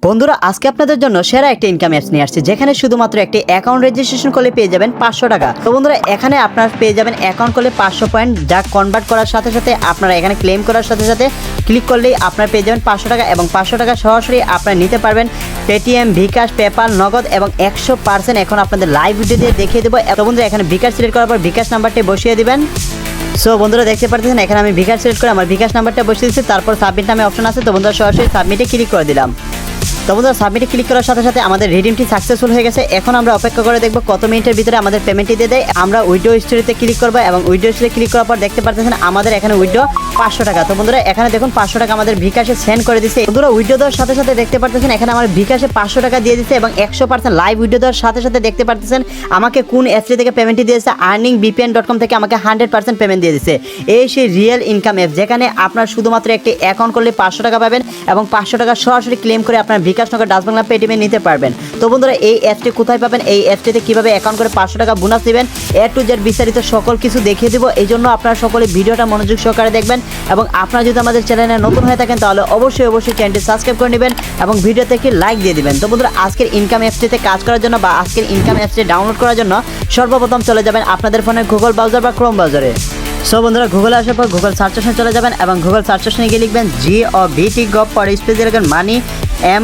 বন্ধুরা আজকে আপনাদের জন্য সেরা একটা ইনকাম অ্যাপস নিয়ে আসছে, যেখানে শুধুমাত্র একটি অ্যাকাউন্ট রেজিস্ট্রেশন করলে পেয়ে যাবেন 500 টাকা। তো বন্ধুরা এখানে আপনারা পেয়ে যাবেন অ্যাকাউন্ট করলে 500 পয়েন্ট, যা কনভার্ট করার সাথে সাথে আপনারা এখানে ক্লেম করার সাথে সাথে ক্লিক করলেই আপনারা পেয়ে যাবেন 500 টাকা, এবং 500 টাকা সরাসরি আপনারা নিতে পারবেন পেটিএম, বিকাশ, পেপাল, নগদ, এবং 100% এখন আপনাদের লাইভ ভিডিও দিয়ে দেখিয়ে দেবো। তো বন্ধুরা এখানে বিকাশ সিলেক্ট করার পর বিকাশ নাম্বারটি বসিয়ে দিবেন। সো বন্ধুরা দেখতে পাচ্ছেন এখানে আমি বিকাশ সিলেক্ট করে আমার বিকাশ নাম্বারটা বসিয়ে দিচ্ছি, তারপর সাবমিট নামে অপশন আছে। তো বন্ধুরা সরাসরি সাবমিটে ক্লিক করে দিলাম। তো বন্ধুরা সাবমিটে ক্লিক করার সাথে সাথে আমাদের রিডিমটি সাকসেসফুল হয়ে গেছে। এখন আমরা অপেক্ষা করে দেখব কত মিনিটের ভিতরে আমাদের পেমেন্টটি দিয়ে দেয়। আমরা উইড্রো স্টোরিতে ক্লিক করবো, এবং উইড্রো স্টোরি ক্লিক করার পর দেখতে পাচ্ছেন আমাদের এখানে উইড্রো 500 টাকা। তো বন্ধুরা এখানে দেখুন 500 টাকা আমাদের বিকাশে সেন্ড করে দিচ্ছে। বন্ধুরা উইড্রো দেওয়ার সাথে সাথে দেখতে পাচ্ছেন এখানে আমার বিকাশে 500 টাকা দিয়ে দিচ্ছে, এবং 100% লাইভ উইড্রো দেওয়ার সাথে সাথে দেখতে পাচ্ছেন আমাকে কোন অ্যাপটি থেকে পেমেন্টটি দিয়েছে। earningbpn.com থেকে আমাকে 100% পেমেন্ট দিয়ে দিচ্ছে। এই সেই রিয়েল ইনকাম অ্যাপ, যেখানে আপনার শুধুমাত্র একটি অ্যাকাউন্ট করলে 500 টাকা পাবেন, এবং 500 টাকা সরাসরি ক্লেম করে আপনার বিকাশ, নগদ, ডাচ বাংলা, পেটিএমে নিতে পারবেন। তো বন্ধুরা এই অ্যাপটি কোথায় পাবেন, এই অ্যাপটিতে কিভাবে অ্যাকাউন্ট করে 500 টাকা বোনাস দিবেন, এ টু জেড বিস্তারিত সকল কিছু দেখিয়ে দেবো। এই জন্য আপনারা সকলে ভিডিওটা মনোযোগ সহকারে দেখবেন, এবং আপনারা যদি আমাদের চ্যানেলে নতুন হয়ে থাকেন তাহলে অবশ্যই চ্যানেলটি সাবস্ক্রাইব করে নেবেন এবং ভিডিওতে একটি লাইক দিয়ে দিবেন। তো বন্ধুরা আজকের ইনকাম অ্যাপটিতে কাজ করার জন্য বা আজকের ইনকাম অ্যাপটি ডাউনলোড করার জন্য সর্বপ্রথম চলে যাবেন আপনাদের ফোনের গুগল ব্রাউজার বা ক্রোম ব্রাউজারে। সো বন্ধুরা গুগলে আসার পর গুগল সার্চ অপশনে চলে যাবেন, এবং গুগল সার্চ অপশনে গিয়ে লিখবেন GOVT পরে স্পেস দিয়ে লিখবেন মানি,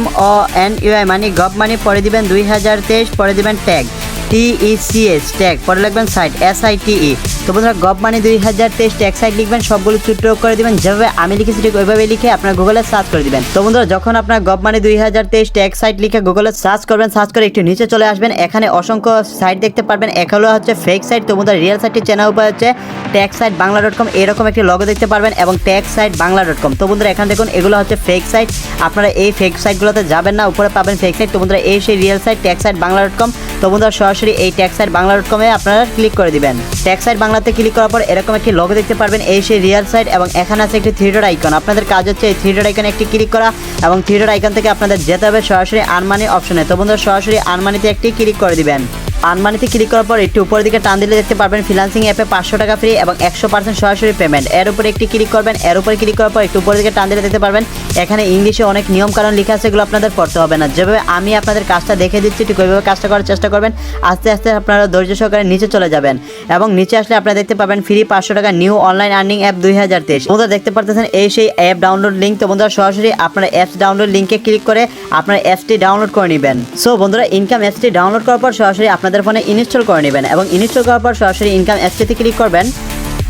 MONEY মানি, গভ মানি, পরে দিবেন 2023, পরে দিবেন ট্যাগ TECH ট্যাগ, পরে লিখবেন সাইট SITE। তো বন্ধুরা গভ মানি 2023 ট্যাগ সাইট লিখবেন, সবগুলো ছোট করে দিবেন, যেভাবে আমি লিখেছি ঠিক ওইভাবে লিখে আপনার গুগলে সার্চ করে দিবেন। তো বন্ধুরা যখন আপনার গভ মানি 2023 ট্যাগ সাইট লিখে গুগলে সার্চ করবেন, সার্চ করে একটু নিচে চলে আসবেন, এখানে অসংখ্য সাইট দেখতে পারবেন। এগুলো হচ্ছে ফেক সাইট। তো বন্ধুরা রিয়েল সাইটটি চেনার উপায় হচ্ছে ট্যাগ সাইট বাংলা.com, এরকম একটি লগো দেখতে পারবেন, এবং ট্যাগ সাইট বাংলা.com। তো বন্ধুরা এখানে দেখুন এগুলো হচ্ছে ফেক সাইট, আপনারা এই ফেক সাইটগুলোতে যাবেন না, উপরে পাবেন ফেক সাইট। তো বন্ধুরা এই সেই রিয়েল সাইট ট্যাগ সাইট বাংলা.com। তো বন্ধুরা সরাসরি এই ট্যাগ সাইট বাংলা.com এ আপনারা ক্লিক করে দিবেন। ট্যাগ সাইট বাংলাতে ক্লিক করার পর এরকম একটি লগো দেখতে পারবেন, এই সেই রিয়েল সাইট, এবং এখানে আছে একটি থ্রি ডট আইকন। আপনাদের কাজ হচ্ছে এই থ্রি ডট আইকনে একটি ক্লিক করা, এবং থ্রি ডট আইকন থেকে আপনাদের যেতে হবে সরাসরি আনমানি অপশনে। তো বন্ধুরা সরাসরি আনমানিতে একটি ক্লিক করে দিবেন। আনমানিতে ক্লিক করার পর একটু উপরের দিকে টান দিলে দেখতে পারবেন ফ্রিল্যান্সিং অ্যাপে 500 টাকা ফ্রি এবং 100% সরাসরি পেমেন্ট। এর উপরে একটি ক্লিক করবেন, এর উপরে ক্লিক করার পর একটু উপরের দিকে টান দিলে দেখতে পারবেন এখানে ইংলিশে অনেক নিয়ম কারণ লেখা আছে, এগুলো আপনাদের পড়তে হবে না। যেভাবে আমি আপনাদের কাজটা দেখে দিচ্ছি ঠিক ওইভাবে কাজটা করার চেষ্টা করবেন। আস্তে আস্তে আপনারা ধৈর্য সহকারে নিচে চলে যাবেন, এবং নিচে আসলে আপনারা দেখতে পাবেন ফ্রি 500 টাকা নিউ অনলাইন আর্নিং অ্যাপ 2023। বন্ধুরা দেখতে পারতেছেন এই সেই অ্যাপ ডাউনলোড লিঙ্ক। তো বন্ধুরা সরাসরি আপনারা অ্যাপস ডাউনলোড লিঙ্কে ক্লিক করে আপনারা অ্যাপসটি ডাউনলোড করে নেবেন। সো বন্ধুরা ইনকাম অ্যাপসটি ডাউনলোড করার পর সরাসরি আপনাদের ফোনে ইনস্টল করে নেবেন, এবং ইনস্টল করার পর সরাসরি ইনকাম অ্যাপসটিতে ক্লিক করবেন,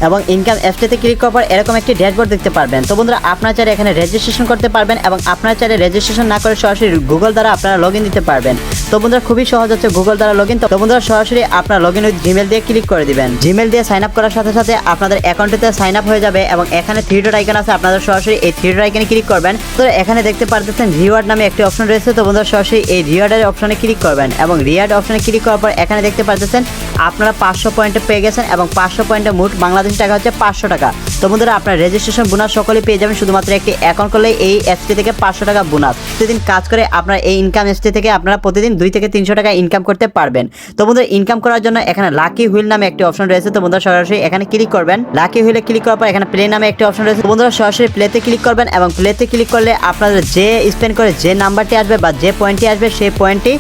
এবং ইনকাম অ্যাপসটিতে ক্লিক করার পর এরকম একটি ড্যাশবোর্ড দেখতে পারবেন। তো বন্ধুরা আপনারা চাইলে এখানে রেজিস্ট্রেশন করতে পারবেন, এবং আপনারা চাইলে রেজিস্ট্রেশন না করে সরাসরি গুগল দ্বারা আপনারা লগইন দিতে পারবেন। তো বন্ধুরা খুবই সহজ হচ্ছে গুগল দ্বারা লগইন। তো বন্ধুরা সরাসরি আপনারা লগইন উইথ জিমেল দিয়ে ক্লিক করে দিবেন। জিমেল দিয়ে সাইন আপ করার সাথে সাথে আপনাদের অ্যাকাউন্টে সাইন আপ হয়ে যাবে, এবং এখানে থ্রি ডট আইকন আছে, আপনারা সরাসরি এই থ্রি ডট আইকনে ক্লিক করবেন। তো এখানে দেখতে পারতেছেন রিওয়ার্ড নামে একটি অপশন রয়েছে। তো বন্ধুরা সরাসরি এই রিওয়ার্ডের অপশনে ক্লিক করবেন, এবং রিওয়ার্ড অপশনে ক্লিক করার পর এখানে দেখতে পারতেছেন আপনারা 500 পয়েন্টে পেয়ে গেছেন, এবং 500 পয়েন্টে মোট বাংলাদেশি টাকা হচ্ছে 500 টাকা। তো বন্ধুরা আপনার রেজিস্ট্রেশন বোনাস সকলে পেয়ে যাবেন, শুধুমাত্র একটি অ্যাকাউন্ট করলে এই অ্যাপসটি থেকে 500 টাকা বোনাস। প্রতিদিন কাজ করে আপনার এই ইনকাম অ্যাপসটি থেকে আপনারা প্রতিদিন 2 থেকে 300 টাকা ইনকাম করতে পারবেন। তো বন্ধুরা ইনকাম করার জন্য এখানে লাকি হুইল নামে একটি অপশন রয়েছে। তো বন্ধুরা সরাসরি এখানে ক্লিক করবেন। লাকি হুইলে ক্লিক করার পর এখানে প্লে নামে একটি অপশন রয়েছে। তো বন্ধুরা সরাসরি প্লেতে ক্লিক করবেন, এবং প্লেতে ক্লিক করলে আপনাদের যে স্পেন্ড করে যে নাম্বারটি আসবে বা যে পয়েন্টটি আসবে সেই পয়েন্টটি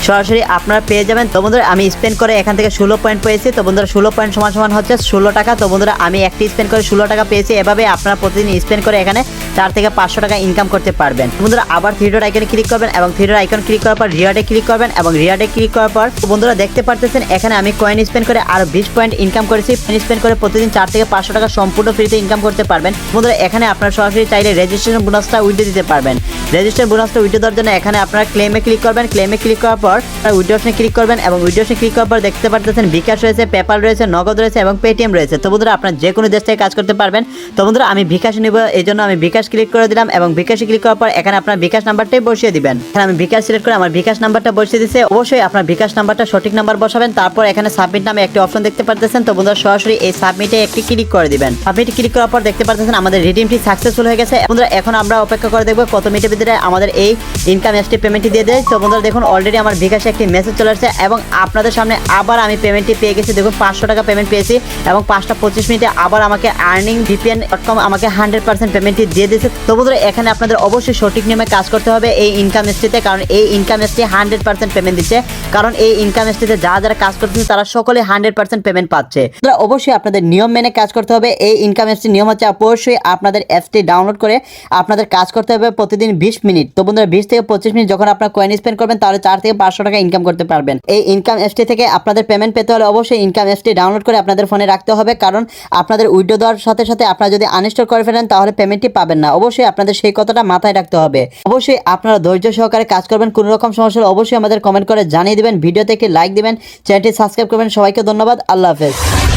সরাসরি আপনারা পেয়ে যাবেন। তো বন্ধুরা আমি স্পেন্ড করে এখান থেকে 16 পয়েন্ট পেয়েছি। তো বন্ধুরা 16 পয়েন্ট সমান হচ্ছে 16 টাকা। তো বন্ধুরা আমি একটি স্পেন্ড করে 16 টাকা পেয়েছি। এভাবে আপনারা প্রতিদিন স্পেন্ড করে এখানে 4 থেকে 500 টাকা ইনকাম করতে পারবেন। বন্ধুরা আবার থ্রি ডট আইকনে ক্লিক করবেন, এবং থ্রি ডট আইকন ক্লিক করার পর রিওয়ার্ডে ক্লিক করবেন, এবং রিওয়ার্ডে ক্লিক করার পর বন্ধুরা দেখতে পারতেছেন এখানে আমি কয়েন স্পেন্ড করে আরো 20 পয়েন্ট ইনকাম করেছি। কয়েন স্পেন্ড করে প্রতিদিন 4 থেকে 500 টাকা সম্পূর্ণ ফ্রিতে ইনকাম করতে পারবেন। বন্ধুরা এখানে আপনারা সরাসরি চাইলে রেজিস্ট্রেশন বোনাসটা উইথড্র দিতে পারবেন। রেজিস্ট্রেশন বোনাসটা উইথড্র দেওয়ার জন্য এখানে আপনারা ক্লেমে ক্লিক করবেন। ক্লেমে ক্লিক করার পর উইথড্র অপশনে ক্লিক করবেন, এবং উইথড্র অপশনে ক্লিক করার পর দেখতে পারতেছেন বিকাশ রয়েছে, পেপাল রয়েছে, নগদ রয়েছে, এবং পেটিএম রয়েছে। তো বন্ধুরা আপনারা যে কোনো দেশ থেকে কাজ করতে পারবেন। তো বন্ধুরা আমি বিকাশ নিব, এই জন্য আমি বিকাশ ক্লিক করে দিলাম, এবং বিকাশে ক্লিক করার পর এখানে আপনার বিকাশ নাম্বারটাই বসিয়ে দিবেন। এখানে আমি বিকাশ সিলেক্ট করে আমার বিকাশ নাম্বারটা বসিয়ে দিয়েছি। অবশ্যই আপনার বিকাশ নাম্বারটা সঠিক নাম্বার বসাবেন। তারপর এখানে সাবমিট নামে একটি অপশন দেখতে পারতেছেন। তো বন্ধুরা সরাসরি এই সাবমিটে একটি ক্লিক করে দিবেন। সাবমিটে ক্লিক করার পর দেখতে পারতেছেন আমাদের রিডিমটি সাকসেসফুল হয়ে গেছে। বন্ধুরা এখন আমরা অপেক্ষা করে দেখব কত মিনিটের ভিতরে আমাদের এই ইনকাম অ্যাপসটি পেমেন্টটি দিয়ে দেয়। তো বন্ধুরা দেখুন অলরেডি আমার বিকাশে একটি মেসেজ চলে আসছে, এবং আপনাদের সামনে আবার আমি পেমেন্টটি পেয়ে গেছি। দেখুন 500 টাকা পেমেন্ট পেয়েছি, এবং 5টা 25 মিনিটে আবার আমাকে earningbpn.com আমাকে 100% পেমেন্টটি দিয়ে দিয়েছে। তো বন্ধুরা এখানে আপনাদের অবশ্যই সঠিক নিয়মে কাজ করতে হবে এই ইনকাম এসটিতে, কারণ এই ইনকাম এসটি 100% পেমেন্ট দিচ্ছে, কারণ এই ইনকাম এসটিতে যারা কাজ করতেছে তারা সকলে 100% পেমেন্ট পাচ্ছে। অবশ্যই আপনাদের নিয়ম মেনে কাজ করতে হবে। এই ইনকাম এসটি নিয়ম হচ্ছে অবশ্যই আপনাদের অ্যাপসটি ডাউনলোড করে আপনাদের কাজ করতে হবে প্রতিদিন 20 মিনিট। তো বন্ধুরা 20 থেকে 25 মিনিট যখন আপনার কয়েন স্পেন্ড করবেন তাহলে 4 থেকে 500 টাকা ইনকাম করতে পারবেন। এই ইনকাম এসটি থেকে আপনাদের পেমেন্ট পেতে হলে অবশ্যই ইনকাম এসটি ডাউনলোড করে আপনাদের ফোনে রাখতে হবে, কারণ আপনাদের উইথড্র দেওয়ার সাথে সাথে আপনারা যদি আনইনস্টল করে ফেলেন তাহলে পেমেন্টটি পাবেন না। অবশ্যই আপনাদের সেই কথাটা মাথায় রাখতে হবে। অবশ্যই আপনারা ধৈর্য সহকারে কাজ করবেন। কোনো রকম সমস্যা হলে অবশ্যই আমাদের কমেন্ট করে জানিয়ে দিবেন, ভিডিওতে একটি লাইক দিবেন, চ্যানেলটি সাবস্ক্রাইব করবেন। সবাইকে ধন্যবাদ। আল্লাহ হাফেজ।